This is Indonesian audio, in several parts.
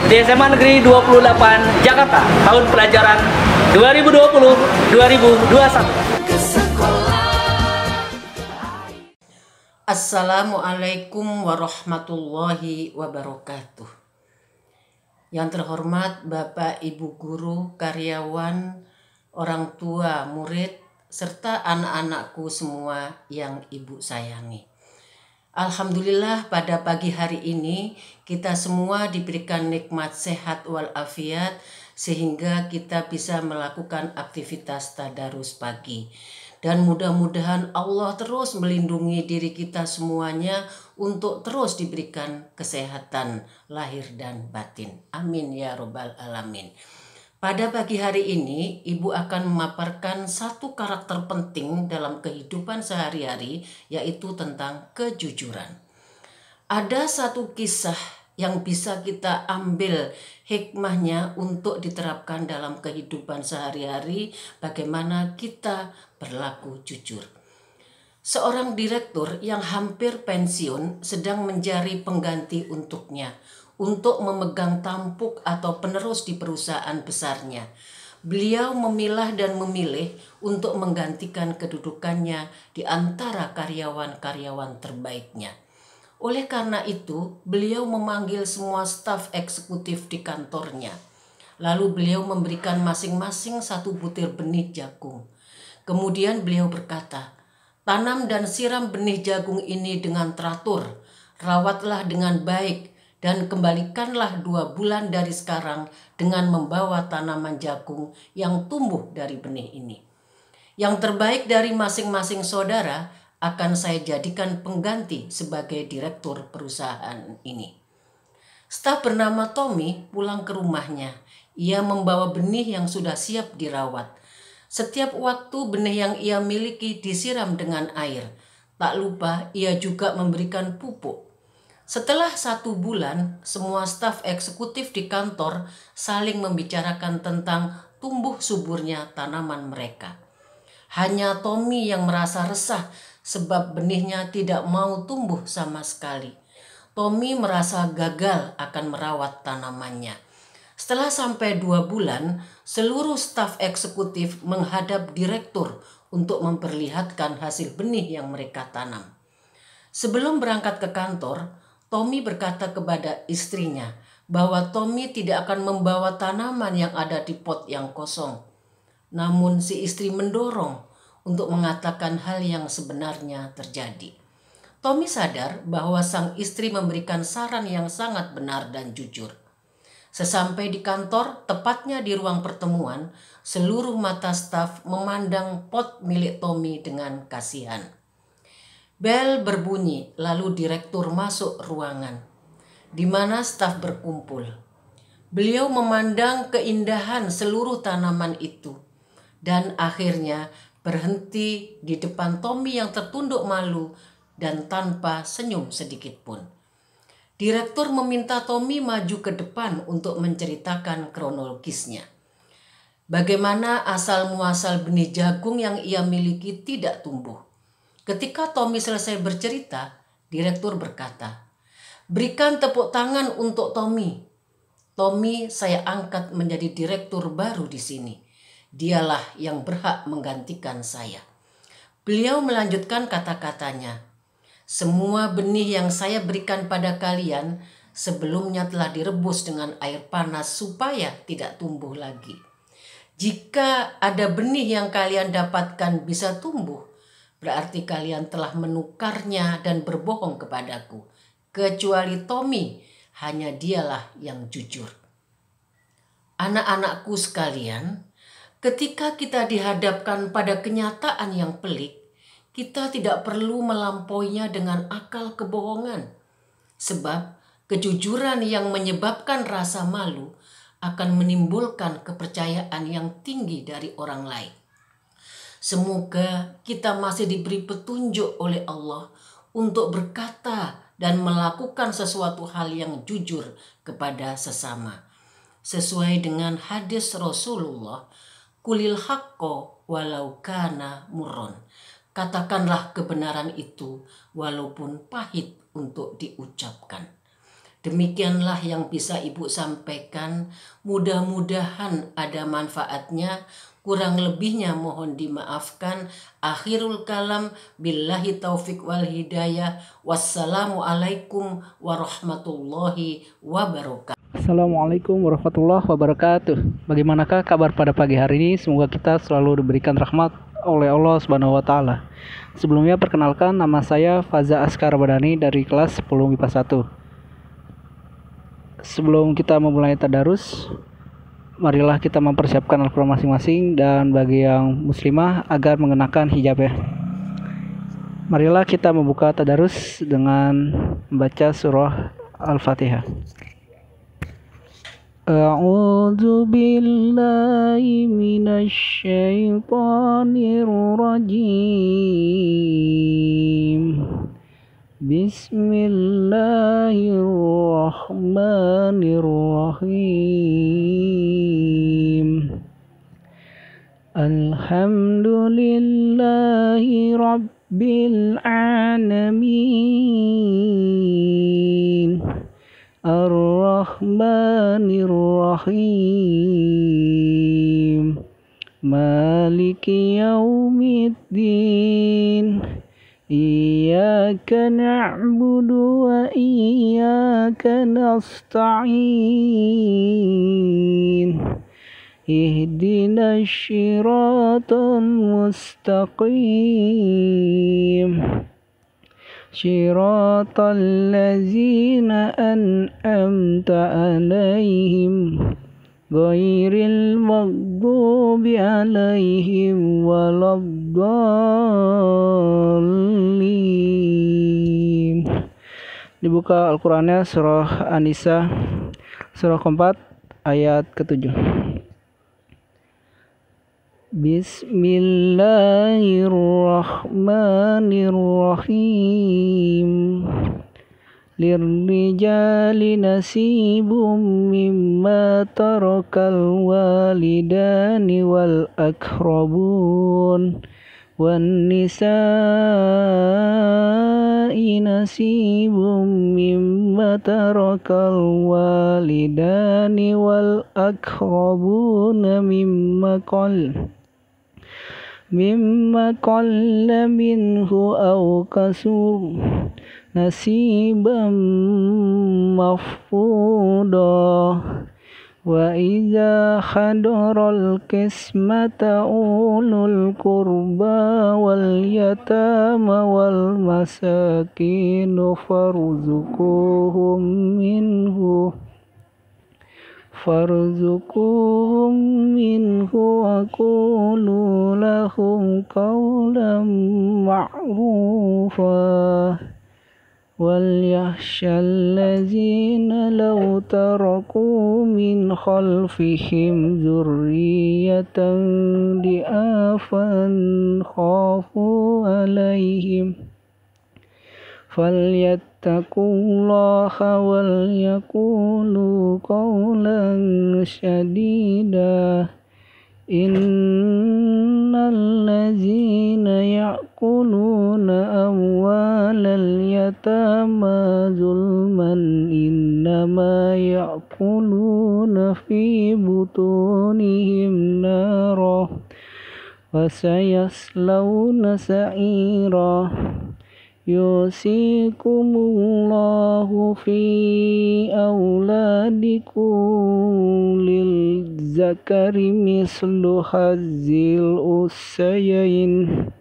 di SMA Negeri 28 Jakarta, tahun pelajaran 2020-2021. Assalamualaikum warahmatullahi wabarakatuh. Yang terhormat Bapak Ibu Guru, karyawan, orang tua, murid, serta anak-anakku semua yang Ibu sayangi. Alhamdulillah pada pagi hari ini kita semua diberikan nikmat sehat walafiat sehingga kita bisa melakukan aktivitas tadarus pagi. Dan mudah-mudahan Allah terus melindungi diri kita semuanya untuk terus diberikan kesehatan lahir dan batin. Amin ya robbal alamin. Pada pagi hari ini, Ibu akan memaparkan satu karakter penting dalam kehidupan sehari-hari, yaitu tentang kejujuran. Ada satu kisah yang bisa kita ambil hikmahnya untuk diterapkan dalam kehidupan sehari-hari, bagaimana kita berlaku jujur. Seorang direktur yang hampir pensiun sedang mencari pengganti untuknya untuk memegang tampuk atau penerus di perusahaan besarnya. Beliau memilah dan memilih untuk menggantikan kedudukannya di antara karyawan-karyawan terbaiknya. Oleh karena itu, beliau memanggil semua staf eksekutif di kantornya. Lalu beliau memberikan masing-masing satu butir benih jagung. Kemudian beliau berkata, "Tanam dan siram benih jagung ini dengan teratur, rawatlah dengan baik, dan kembalikanlah 2 bulan dari sekarang dengan membawa tanaman jagung yang tumbuh dari benih ini. Yang terbaik dari masing-masing saudara akan saya jadikan pengganti sebagai direktur perusahaan ini." Staf bernama Tommy pulang ke rumahnya. Ia membawa benih yang sudah siap dirawat. Setiap waktu benih yang ia miliki disiram dengan air. Tak lupa ia juga memberikan pupuk. Setelah 1 bulan, semua staf eksekutif di kantor saling membicarakan tentang tumbuh suburnya tanaman mereka. Hanya Tommy yang merasa resah sebab benihnya tidak mau tumbuh sama sekali. Tommy merasa gagal akan merawat tanamannya. Setelah sampai 2 bulan, seluruh staf eksekutif menghadap direktur untuk memperlihatkan hasil benih yang mereka tanam. Sebelum berangkat ke kantor, Tommy berkata kepada istrinya bahwa Tommy tidak akan membawa tanaman yang ada di pot yang kosong. Namun si istri mendorong untuk mengatakan hal yang sebenarnya terjadi. Tommy sadar bahwa sang istri memberikan saran yang sangat benar dan jujur. Sesampai di kantor, tepatnya di ruang pertemuan, seluruh mata staf memandang pot milik Tommy dengan kasihan. Bel berbunyi, lalu direktur masuk ruangan, di mana staf berkumpul. Beliau memandang keindahan seluruh tanaman itu, dan akhirnya berhenti di depan Tommy yang tertunduk malu dan tanpa senyum sedikit pun. Direktur meminta Tommy maju ke depan untuk menceritakan kronologisnya. Bagaimana asal-muasal benih jagung yang ia miliki tidak tumbuh. Ketika Tommy selesai bercerita, direktur berkata, "Berikan tepuk tangan untuk Tommy. Tommy saya angkat menjadi direktur baru di sini. Dialah yang berhak menggantikan saya." Beliau melanjutkan kata-katanya, "Semua benih yang saya berikan pada kalian sebelumnya telah direbus dengan air panas supaya tidak tumbuh lagi. Jika ada benih yang kalian dapatkan bisa tumbuh, berarti kalian telah menukarnya dan berbohong kepadaku. Kecuali Tommy, hanya dialah yang jujur." Anak-anakku sekalian, ketika kita dihadapkan pada kenyataan yang pelik, kita tidak perlu melampauinya dengan akal kebohongan. Sebab kejujuran yang menyebabkan rasa malu akan menimbulkan kepercayaan yang tinggi dari orang lain. Semoga kita masih diberi petunjuk oleh Allah untuk berkata dan melakukan sesuatu hal yang jujur kepada sesama. Sesuai dengan hadis Rasulullah, "Kulil haqqo walau kana murron." Katakanlah kebenaran itu walaupun pahit untuk diucapkan. Demikianlah yang bisa Ibu sampaikan. Mudah-mudahan ada manfaatnya. Kurang lebihnya mohon dimaafkan. Akhirul kalam, billahi taufik wal hidayah. Wassalamualaikum warahmatullahi wabarakatuh. Assalamualaikum warahmatullahi wabarakatuh. Bagaimanakah kabar pada pagi hari ini? Semoga kita selalu diberikan rahmat oleh Allah Subhanahu wa taala. Sebelumnya perkenalkan, nama saya Faza Askar Badani dari kelas 10 MIPA 1. Sebelum kita memulai tadarus, marilah kita mempersiapkan Al-Quran masing-masing, dan bagi yang muslimah agar mengenakan hijab ya. Marilah kita membuka tadarus dengan membaca surah Al-Fatihah. A'udzu billahi minasy syaithanir rajim. Bismillahirrahmanirrahim. Alhamdulillahi rabbil alamin. Ar-Rahmanir-Rahim. Maliki yaumiddin. Iyyaka na'budu wa iyyaka nasta'in. Ihdinas siratal mustaqim. Shiratal ladzina an'amta 'alaihim ghairil maghdubi 'alaihim waladdallin. Dibuka Al-Qur'annya surah An-Nisa surah keempat ayat ke-7. Bismillahirrahmanirrahim. Lirrijali nasibum mimma tarakal walidani wal akrabun wan nisa'i nasibum mimma tarakal walidani wal akrabun mimma qalla minhu aw kasur nasiban mafruda. Wa idza hadaral qismata ulul qurba wal yatama wal masakin farzuquhum minhu wa qulu lahum qawlan ma'rufa. Wal yakhshal ladzina law taraku min khalfihim dzurriyyatan di'afan khafu alaihim falyattaqullaha wal yaqulu qawlan sadida. Innal ladzina ya'kuluna amwalal yatama zulman innama ya'kuluna fi butunihim nara wa sayaslawna sa'ira. Yusikumullahu fi auladikum lil zakari mislu hazzil ussayain.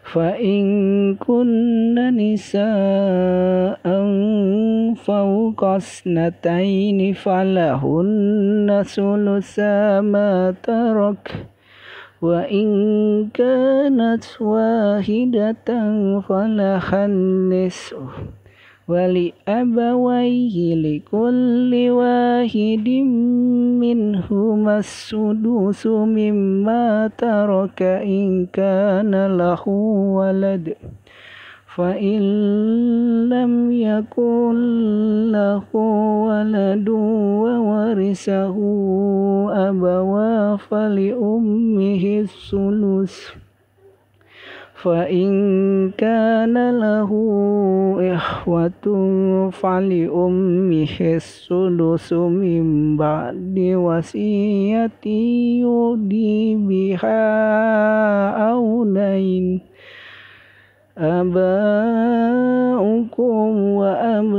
Fa in kunna nisa'an fawqa snataini falahunna sulusa ma tarak. Wa in kanat wahidatan falahan nisfu wali abawayhi likulli wahidin minhumas sudusu mimma taraka in kana lahu walad. Fa in lam yakul lahu waladun wa warisahu abawa fali ummihi sulus فإن كان له إخوة فلأمه السدس من بعد وصية يوصي بها أو دين آباؤكم وأبناؤكم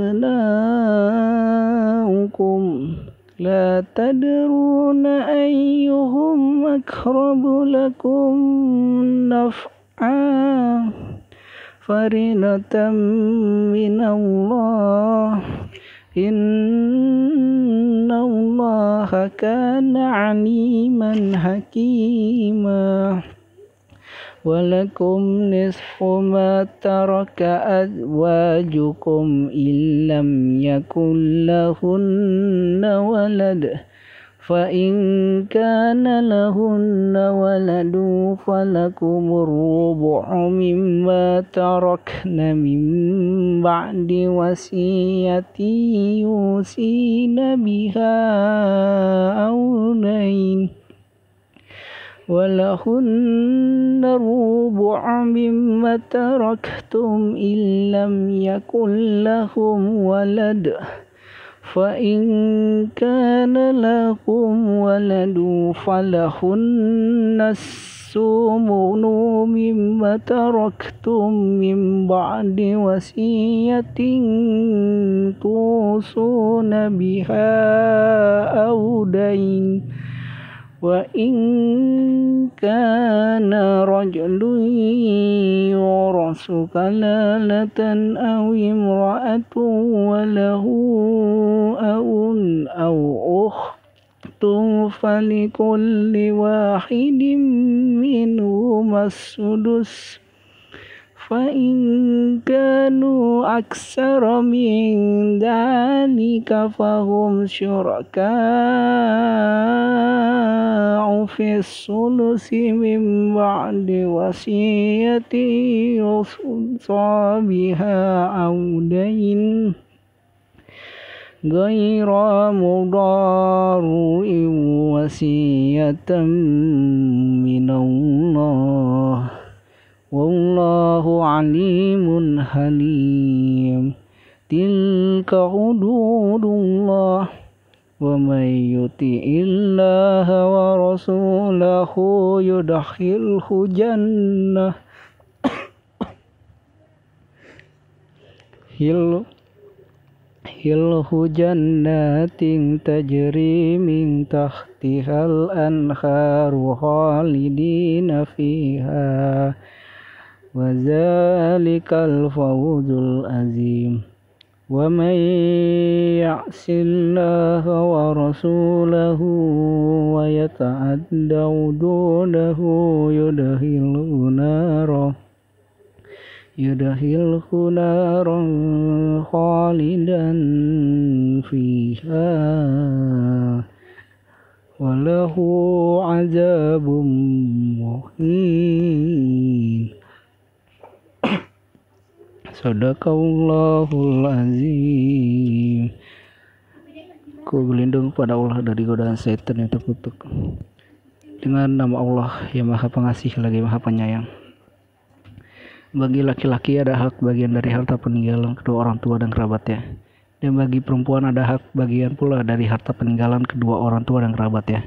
لا تدرون أيهم أقرب لكم نفعا فريضة من الله إن الله كان عليما حكيما ولكم نصف ما ترك أزواجكم إن لم يكن لهن ولد فإن كان لهن ولد فلكم الربع مما تركن من بعد وصية يوصين بها أو دين ولهن الربع مما تركتم إن لم يكن لهم ولد فإن كان لكم ولد فلهن الثمن مما تركتم من بعد وصية توصون بها أو دين وإن كان رجل يورث كلالة أو امرأة وله أب أو أخت فلكل واحد منهما السدس فإن كانوا أكثر من ذلك فهم شركاء في الثلث من بعد وصية يوصى بها أو دين غير مضار وصية من الله والله عليم حليم تلك حدود الله ومن يطع الله ورسوله يدخله جنات تجري من تحتها الأنهار خالدين فيها وذلك الفوز العظيم ومن يعص الله ورسوله ويتعد حدوده يدخله نارا خالدا فيها وله عذاب مهين. Sadaqallahul azim. Ku berlindung pada Allah dari godaan setan yang terkutuk. Dengan nama Allah yang Maha Pengasih lagi Maha Penyayang. Bagi laki-laki ada hak bagian dari harta peninggalan kedua orang tua dan kerabatnya. Dan bagi perempuan ada hak bagian pula dari harta peninggalan kedua orang tua dan kerabatnya.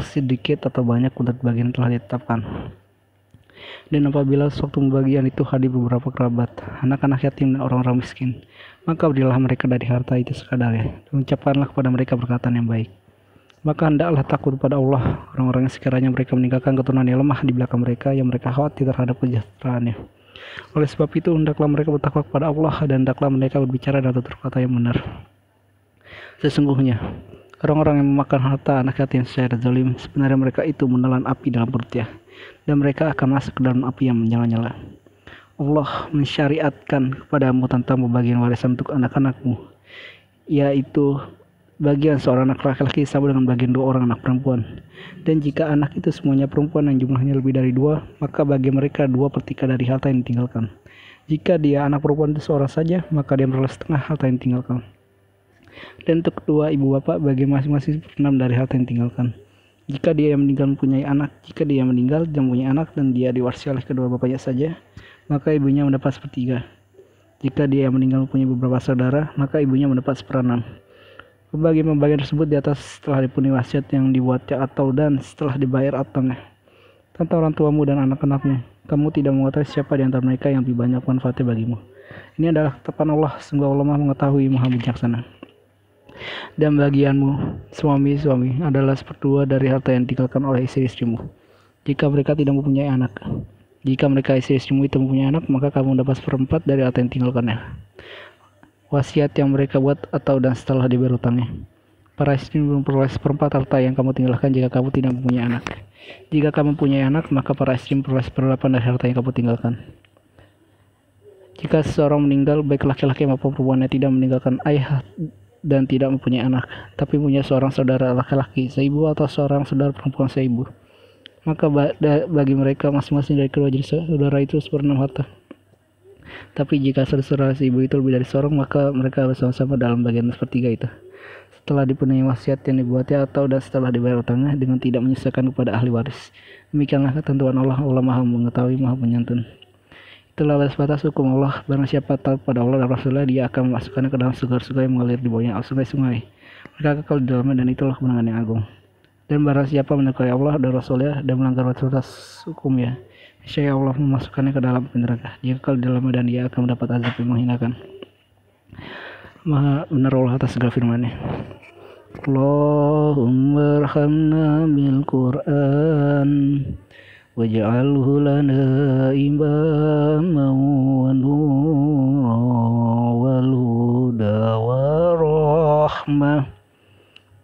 Sedikit atau banyak menurut bagian telah ditetapkan. Dan apabila sewaktu pembagian itu hadir beberapa kerabat, anak-anak yatim dan orang-orang miskin, maka berilah mereka dari harta itu sekadarnya, dan ucapkanlah kepada mereka perkataan yang baik. Maka hendaklah takut pada Allah orang-orang yang sekiranya mereka meninggalkan keturunan yang lemah di belakang mereka, yang mereka khawatir terhadap kesejahteraannya. Oleh sebab itu hendaklah mereka bertakwa kepada Allah, dan hendaklah mereka berbicara dan tutur kata yang benar. Sesungguhnya orang-orang yang memakan harta anak yatim secara zalim, sebenarnya mereka itu menelan api dalam perutnya, dan mereka akan masuk ke dalam api yang menyala-nyala. Allah mensyariatkan kepadamu tentang pembagian warisan untuk anak-anakmu, yaitu bagian seorang anak laki-laki sama dengan bagian dua orang anak perempuan. Dan jika anak itu semuanya perempuan yang jumlahnya lebih dari dua, maka bagi mereka 2/3 dari harta yang ditinggalkan. Jika dia anak perempuan itu seorang saja, maka dia memperoleh setengah harta yang ditinggalkan. Dan untuk kedua ibu bapak, bagi masing-masing 1/6 dari harta yang ditinggalkan. Jika dia yang meninggal mempunyai anak, jika dia meninggal dan mempunyai anak dan dia diwarisi oleh kedua bapaknya saja, maka ibunya mendapat sepertiga. Jika dia yang meninggal mempunyai beberapa saudara, maka ibunya mendapat seperenam. Pembagian tersebut di atas setelah dipenuhi wasiat yang dibuatnya atau dan setelah dibayar ataunya. Tentang orang tuamu dan anak-anakmu, kamu tidak mengetahui siapa di antara mereka yang lebih banyak manfaatnya bagimu. Ini adalah ketetapan Allah, sungguh Allah Maha mengetahui, Maha bijaksana. Dan bagianmu, suami-suami, adalah seperdua dari harta yang ditinggalkan oleh istri-istrimu, jika mereka tidak mempunyai anak. Jika mereka istri-istrimu itu mempunyai anak, maka kamu mendapat seperempat dari harta yang ditinggalkannya. Wasiat yang mereka buat atau dan setelah dibayar utangnya. Para istri memperoleh seperempat harta yang kamu tinggalkan jika kamu tidak mempunyai anak. Jika kamu mempunyai anak, maka para istri memperoleh seperdelapan dari harta yang kamu tinggalkan. Jika seseorang meninggal, baik laki-laki maupun perempuannya tidak meninggalkan ayah dan tidak mempunyai anak, tapi punya seorang saudara laki-laki seibu atau seorang saudara perempuan seibu, maka bagi mereka masing-masing dari kedua jenis saudara itu seperenam harta. Tapi jika saudara seibu itu lebih dari seorang, maka mereka bersama-sama dalam bagian sepertiga itu, setelah dipenuhi wasiat yang dibuatnya atau dan setelah dibayar utangnya, dengan tidak menyisakan kepada ahli waris. Demikianlah ketentuan Allah. Allah Maha mengetahui, Maha penyantun. Itulah batas hukum Allah. Barang siapa taat pada Allah dan Rasulullah, dia akan memasukkannya ke dalam sungai-sungai yang mengalir di bawahnya, sungai-sungai. Mereka kekal di dalamnya, dan itulah kemenangan yang agung. Dan barang siapa menyukai Allah dan Rasulullah dan melanggar batas hukumnya, niscaya Allah memasukkannya ke dalam api neraka. Dia kekal di dalamnya, dan dia akan mendapat azab yang menghinakan. Maha benar Allah atas segala firman-Nya. Allahumma arhamna bil Qur'an waj'alhu lana imaman wa nuran wal huda wa rahmah.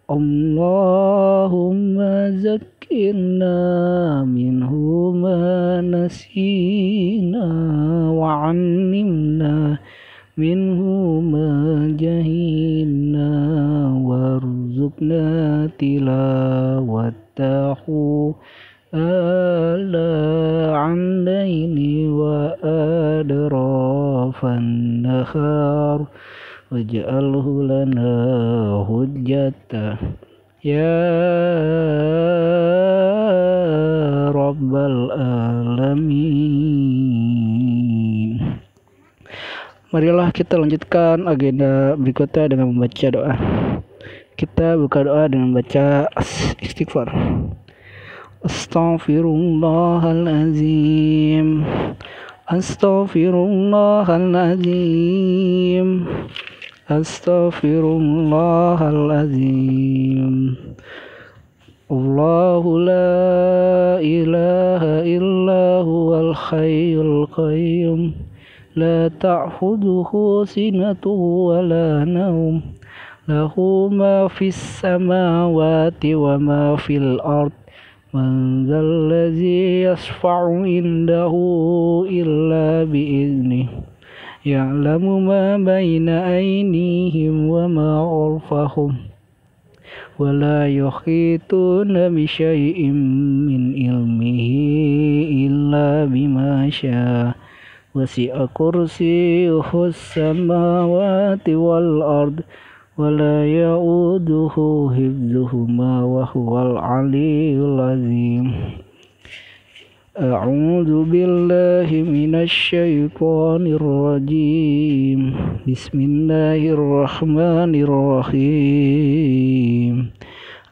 Allahumma zakkirna minhu ma nasina wa 'allimna minhu ma jahilna warzuqna tilawatahu ala'an laili wa adrafan nahar waj'alhu lana hujjata ya rabbal alamin. Marilah kita lanjutkan agenda berikutnya dengan membaca doa. Kita buka doa dengan membaca istighfar. Astaghfirullahalazim. Astaghfirullahalazim. Astaghfirullahalazim. Allahu la ilaha illa huwal hayyul qayyum. La ta'khudhuhu sinatun wa la nawm. Lahu ma fis samawati wa ma fil ard. Man dzal ladzi yashfa'u indahu illa bi'iznihi. Ya'lamu ma baina aydihim wa ma khalfahum. Wa la yuhituna bi syai'in min ilmihi illa bima syaa. Wasi'a kursiyyuhu as-samawati wal ard wa la ya'uduhu hifdzuhuma wa huwal 'aliyyul 'azim. A'udzu billahi minasy syaithanir rajim. Bismillahirrahmanirrahim.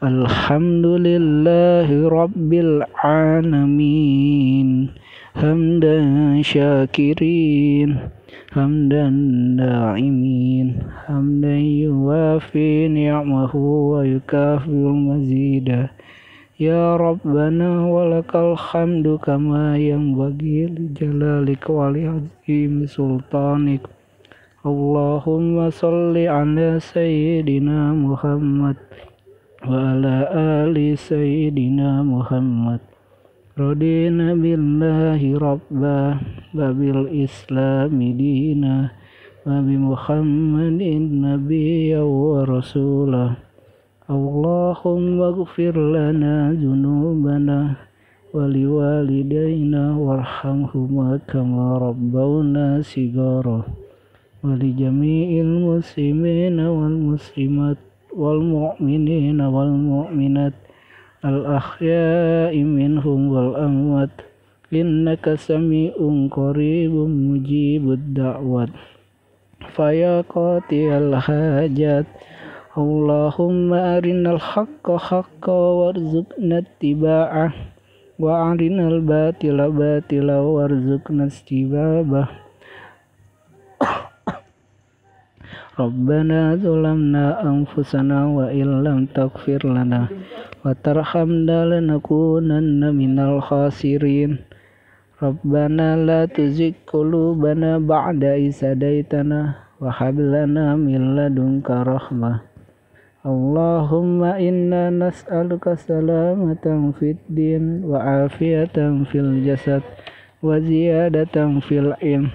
Alhamdulillahi rabbil alamin. Hamdan syakirin, hamdan na'imin, hamdan yuwafi ni'amahu wa yukafi'ul mazida. Ya Rabbana walakal hamdu kama yanbaghi li jalalika wa li azimi sultanik. Allahumma salli ala sayyidina Muhammad wa ala ali sayyidina Muhammad. Radina billahi rabba wa bil islami dina wa bi Muhammadin nabiyya wa rasulah. Allahumma ighfir lana dzunubana wa liwalidayna warhamhuma kama rabbawna shighara wa li jami'il muslimina wal muslimat wal mu'minina wal mu'minat الأحياء منهم والأموات إنك سميع قريب مجيب الدعوات فيا قاضي الحاجات اللهم أرنا الحق حقا وارزقنا اتباعه وأرنا الباطل باطلا وارزقنا اجتنابه ربنا ظلمنا أنفسنا وإن لم تغفر لنا وترحمنا لنكونن من الخاسرين ربنا لا تزغ قلوبنا بعد إذ هديتنا وهب لنا من لدنك رحمة اللهم إنا نسألك سلامة في الدين وعافية في الجسد وزيادة في العلم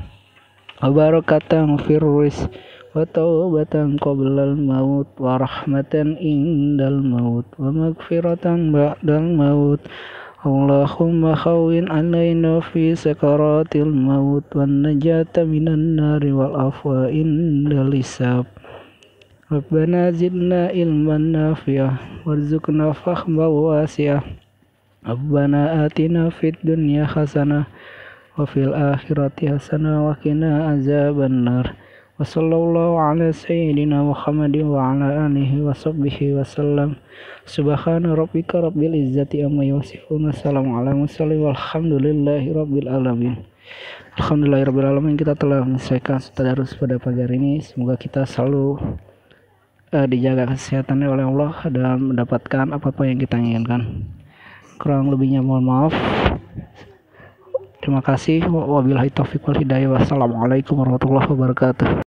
وبركة في الرزق وتوبة قبل الموت ورحمة عند الموت ومغفرة بعد الموت اللهم هون علينا في سكرات الموت والنجاة من النار والعفو عند الحساب ربنا زدنا علما نافعا وارزقنا فهما واسعا ربنا آتنا في الدنيا حسنة وفي الآخرة حسنة وقنا عذاب النار وصلى الله على سيدنا محمد وعلى آله وصحبه وسلم سبحان ربك رب العزة عما يصفون والسلام على المرسلين walhamdulillahi rabbil alamin. Alhamdulillahirabbil alamin, kita telah menyelesaikan tadarus pada pagi hari ini. Semoga kita selalu dijaga kesehatannya oleh Allah dan mendapatkan apa-apa yang kita inginkan. Kurang lebihnya mohon maaf. Terima kasih. Wabillahi taufiq wal hidayah. Wassalamualaikum warahmatullahi wabarakatuh.